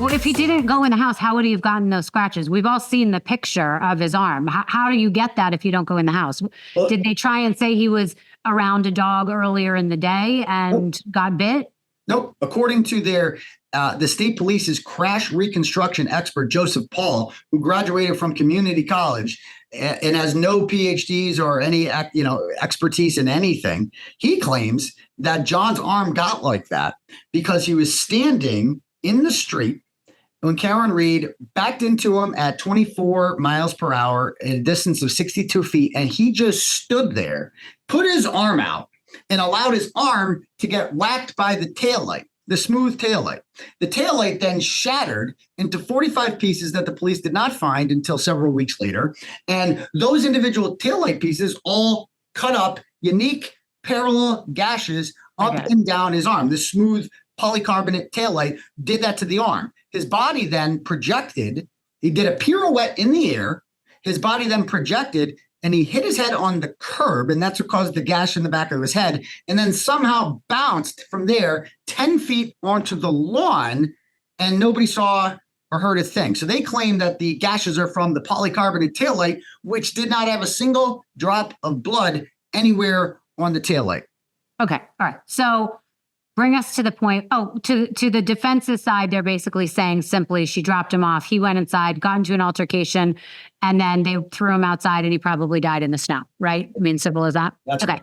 Well, if he didn't go in the house, how would he have gotten those scratches? We've all seen the picture of his arm. How do you get that if you don't go in the house? Well, did they try and say he was around a dog earlier in the day and got bit? Nope. According to the state police's crash reconstruction expert, Joseph Paul, who graduated from community college and has no PhDs or any, expertise in anything, he claims that John's arm got like that because he was standing in the street when Karen Read backed into him at 24 miles per hour at a distance of 62 feet, and he just stood there, put his arm out, and allowed his arm to get whacked by the taillight, the smooth taillight. The taillight then shattered into 45 pieces that the police did not find until several weeks later. And those individual taillight pieces all cut up unique parallel gashes up and down his arm. The smooth polycarbonate taillight did that to the arm. His body then projected. He did a pirouette in the air. His body then projected, and he hit his head on the curb, and that's what caused the gash in the back of his head, and then somehow bounced from there 10 feet onto the lawn, and nobody saw or heard a thing. So they claim that the gashes are from the polycarbonate taillight, which did not have a single drop of blood anywhere on the taillight. Okay. All right. So bring us to the point. To the defense's side, they're basically saying simply she dropped him off. He went inside, got into an altercation, and then they threw him outside and he probably died in the snow, right? I mean, simple as that. That's okay. Right.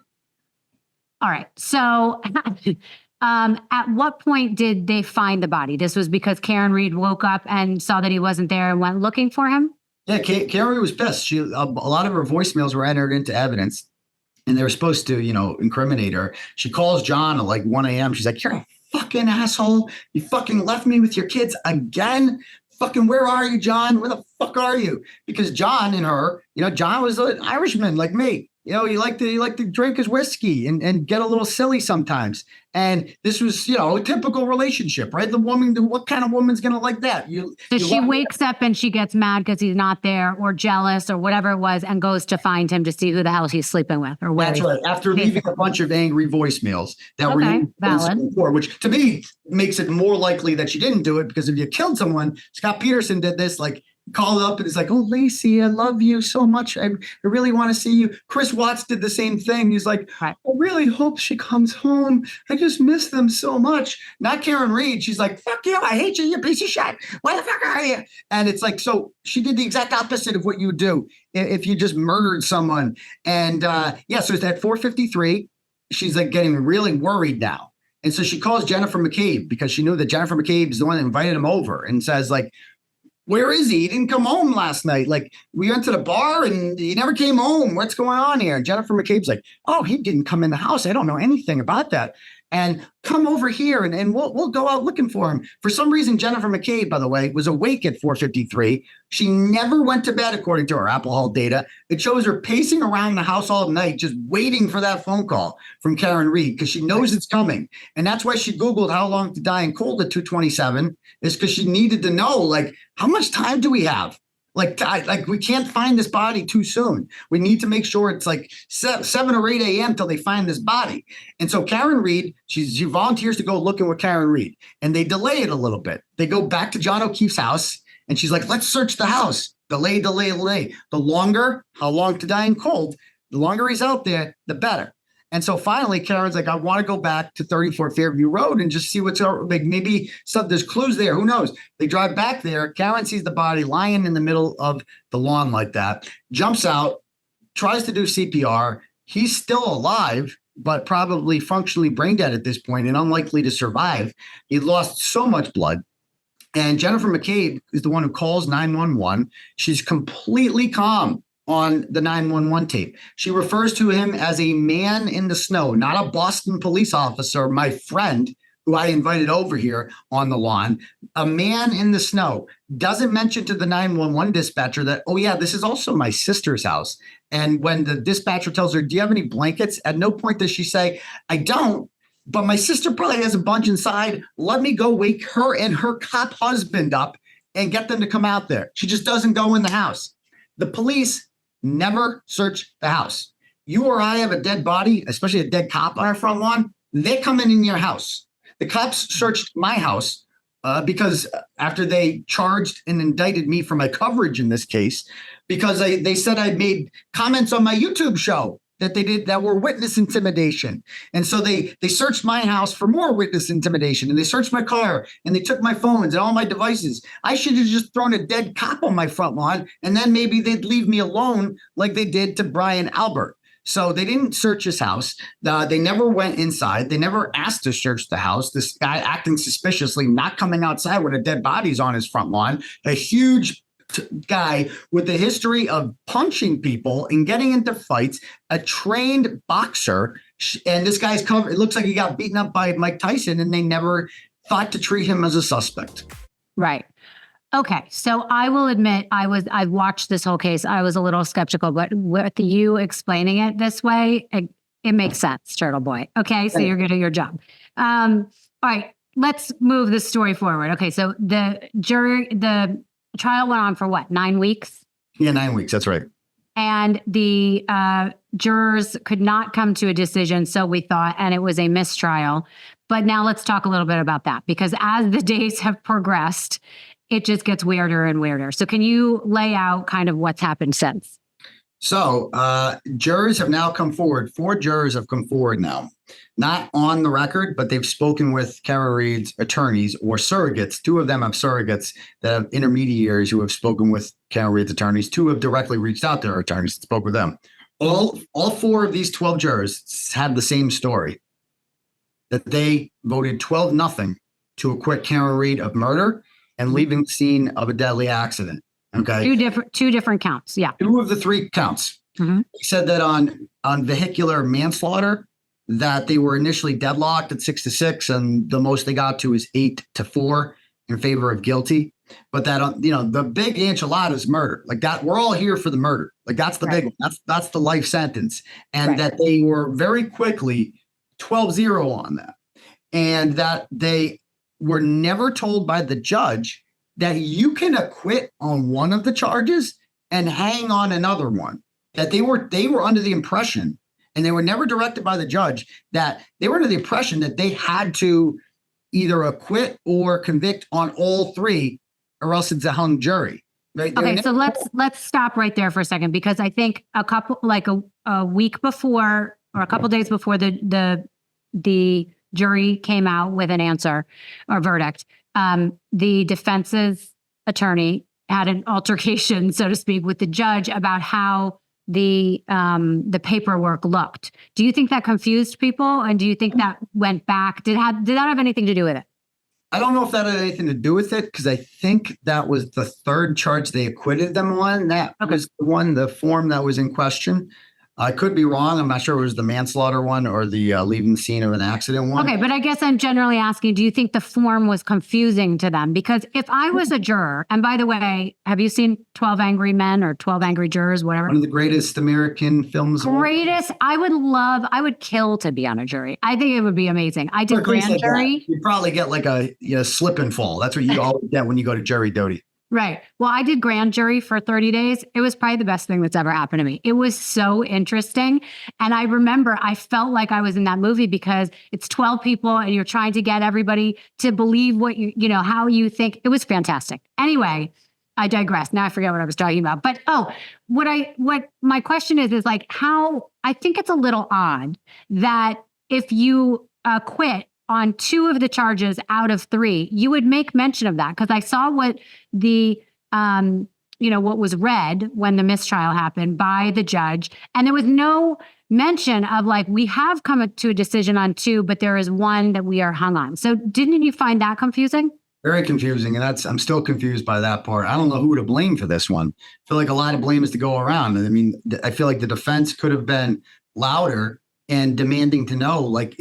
All right. So at what point did they find the body? This was because Karen Read woke up and saw that he wasn't there and went looking for him? Yeah, Karen Read was pissed. A lot of her voicemails were entered into evidence, and they were supposed to, incriminate her. She calls John at like 1 a.m. She's like, "You're a fucking asshole. You fucking left me with your kids again. Fucking where are you, John? Where the fuck are you?" Because John and her, John was an Irishman like me. He liked to drink his whiskey and get a little silly sometimes. And this was, a typical relationship, right? The woman, what kind of woman's going to like that? So she wakes up and she gets mad because he's not there or jealous or whatever it was and goes to find him to see who the hell he's sleeping with or where. That's right. After leaving a bunch of angry voicemails that were valid. Before, which to me makes it more likely that she didn't do it, because if you killed someone, Scott Peterson did this, called up and it's like, "Oh, Lacey, I love you so much. I really want to see you." Chris Watts did the same thing. He's like, "I really hope she comes home. I just miss them so much." Not Karen Read. She's like, "Fuck you. I hate you, you piece of shit. Where the fuck are you?" And it's like, so she did the exact opposite of what you would do if you just murdered someone. And so it's at 4:53. She's like getting really worried now. And so she calls Jennifer McCabe because she knew that Jennifer McCabe is the one that invited him over, and says like, "Where is he? He didn't come home last night. Like, we went to the bar and he never came home. What's going on here?" And Jennifer McCabe's like, "Oh, he didn't come in the house. I don't know anything about that. And come over here and we'll go out looking for him." For some reason, Jennifer McCabe, by the way, was awake at 4:53. She never went to bed, according to her Apple Health data. It shows her pacing around the house all night, just waiting for that phone call from Karen Read, because she knows it's coming. And that's why she Googled how long to die in cold at 2:27, is because she needed to know, how much time do we have? We can't find this body too soon. We need to make sure it's 7 or 8 a.m. till they find this body. And so Karen Read, she volunteers to go looking with Karen Read, and they delay it a little bit. They go back to John O'Keefe's house, and she's like, "Let's search the house." Delay. The longer, how long to die in cold, the longer he's out there, the better. And so finally, Karen's like, "I want to go back to 34 Fairview Road and just see what's maybe there's clues there. Who knows?" They drive back there. Karen sees the body lying in the middle of the lawn like that, jumps out, tries to do CPR. He's still alive, but probably functionally brain dead at this point and unlikely to survive. He lost so much blood. And Jennifer McCabe is the one who calls 911. She's completely calm on the 911 tape. She refers to him as a man in the snow, not a Boston police officer, my friend, who I invited over here on the lawn. A man in the snow. Doesn't mention to the 911 dispatcher that, "Oh yeah, this is also my sister's house." And when the dispatcher tells her, "Do you have any blankets?" at no point does she say, "I don't, but my sister probably has a bunch inside. Let me go wake her and her cop husband up and get them to come out there." She just doesn't go in the house. The police never search the house. You or I have a dead body, especially a dead cop on our front lawn, they're coming in your house. The cops searched my house because after they charged and indicted me for my coverage in this case, because they said I'd made comments on my YouTube show that were witness intimidation. And so they searched my house for more witness intimidation, and they searched my car, and they took my phones and all my devices. I should have just thrown a dead cop on my front lawn, and then maybe they'd leave me alone like they did to Brian Albert. So they didn't search his house. They never went inside. They never asked to search the house. This guy acting suspiciously, not coming outside with a dead body's on his front lawn, a huge guy with a history of punching people and getting into fights, a trained boxer. And this guy's covered. It looks like he got beaten up by Mike Tyson, and they never thought to treat him as a suspect. Right. Okay. So I will admit I watched this whole case. I was a little skeptical, but with you explaining it this way, it makes sense, Turtleboy. Okay. So you're good at your job. All right. Let's move this story forward. Okay. So the trial went on for what, 9 weeks? Yeah, 9 weeks. That's right. And the jurors could not come to a decision, so we thought, and it was a mistrial. But now let's talk a little bit about that, because as the days have progressed, it just gets weirder and weirder. So can you lay out kind of what's happened since? So jurors have now come forward. 4 jurors have come forward now, not on the record, but they've spoken with Kara Read's attorneys or surrogates. 2 of them have surrogates that have intermediaries who have spoken with Kara Read's attorneys. 2 have directly reached out to their attorneys and spoke with them. All 4 of these 12 jurors had the same story, that they voted 12-0 to acquit Kara Read of murder and leaving the scene of a deadly accident. Okay. 2 different counts. Yeah. 2 of the 3 counts. Mm-hmm. He said that on vehicular manslaughter, that they were initially deadlocked at 6-6, and the most they got to is 8-4 in favor of guilty. But that, the big enchilada is murder. Like that, we're all here for the murder. Like that's the big one. That's the life sentence. And that they were very quickly 12-0 on that. And that they were never told by the judge that you can acquit on one of the charges and hang on another one. That they were under the impression, and they were never directed by the judge, that they were under the impression that they had to either acquit or convict on all 3, or else it's a hung jury. Right? Okay, so let's stop right there for a second, because I think a week before, or a couple days before the jury came out with an answer or verdict, the defense's attorney had an altercation, so to speak, with the judge about how the paperwork looked. Do you think that confused people? And do you think that went back? Did that have anything to do with it? I don't know if that had anything to do with it, because I think that was the 3rd charge they acquitted them on. That was the form that was in question. I could be wrong. I'm not sure it was the manslaughter one or the leaving the scene of an accident one. Okay, but I guess I'm generally asking, do you think the form was confusing to them? Because if I was a juror, and by the way, have you seen 12 Angry Men or 12 Angry Jurors, whatever? One of the greatest American films. Greatest. I would kill to be on a jury. I think it would be amazing. I did grand jury. You probably get like a slip and fall. That's what you always get when you go to jury duty. Right. Well, I did grand jury for 30 days. It was probably the best thing that's ever happened to me. It was so interesting. And I remember I felt like I was in that movie, because it's 12 people and you're trying to get everybody to believe what how you think. It was fantastic. Anyway, I digress. Now I forget what I was talking about. But what my question is like, how I think it's a little odd that if you quit on 2 of the charges out of 3, you would make mention of that, because I saw what the what was read when the mistrial happened by the judge, and there was no mention of like, we have come to a decision on 2, but there is 1 that we are hung on. So didn't you find that confusing? Very confusing, and I'm still confused by that part. I don't know who to blame for this one. I feel like a lot of blame is to go around. I mean, I feel like the defense could have been louder and demanding to know, like,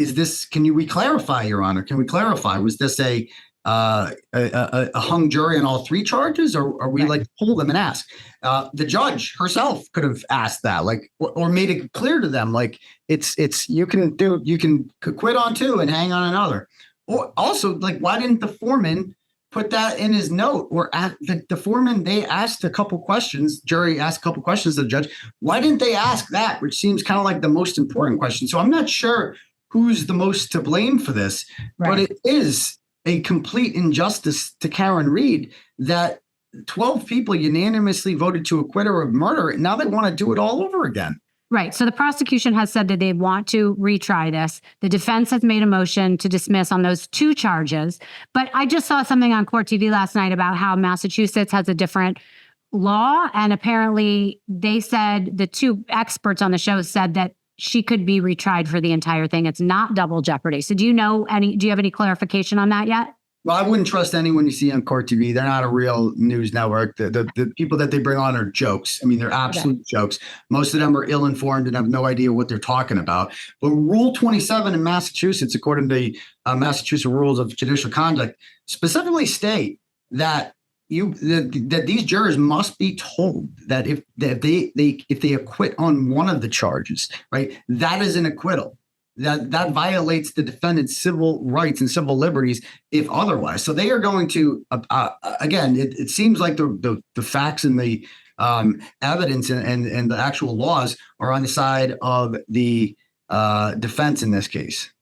can we clarify, Your Honor? Can we clarify? Was this a hung jury on all 3 charges, or are we like pull them and ask? The judge herself could have asked that, like, or made it clear to them, like, it's you can quit on 2 and hang on another. Or also, like, why didn't the foreman put that in his note? Or the foreman, they asked a couple questions. Jury asked a couple questions to the judge. Why didn't they ask that? Which seems kind of like the most important question. So I'm not sure who's the most to blame for this, but it is a complete injustice to Karen Read that 12 people unanimously voted to acquit her of murder. And now they want to do it all over again. Right. So the prosecution has said that they want to retry this. The defense has made a motion to dismiss on those 2 charges. But I just saw something on Court TV last night about how Massachusetts has a different law. And apparently they said, the 2 experts on the show said that she could be retried for the entire thing. It's not double jeopardy. So do you have any clarification on that yet? Well, I wouldn't trust anyone you see on Court TV. They're not a real news network. The people that they bring on are jokes. I mean, they're absolute jokes. Most of them are ill-informed and have no idea what they're talking about. But Rule 27 in Massachusetts, according to the Massachusetts Rules of Judicial Conduct, specifically state that that these jurors must be told that if they acquit on one of the charges, right, that is an acquittal. That violates the defendant's civil rights and civil liberties if otherwise. So they are going to, again, it seems like the facts and the evidence and the actual laws are on the side of the defense in this case.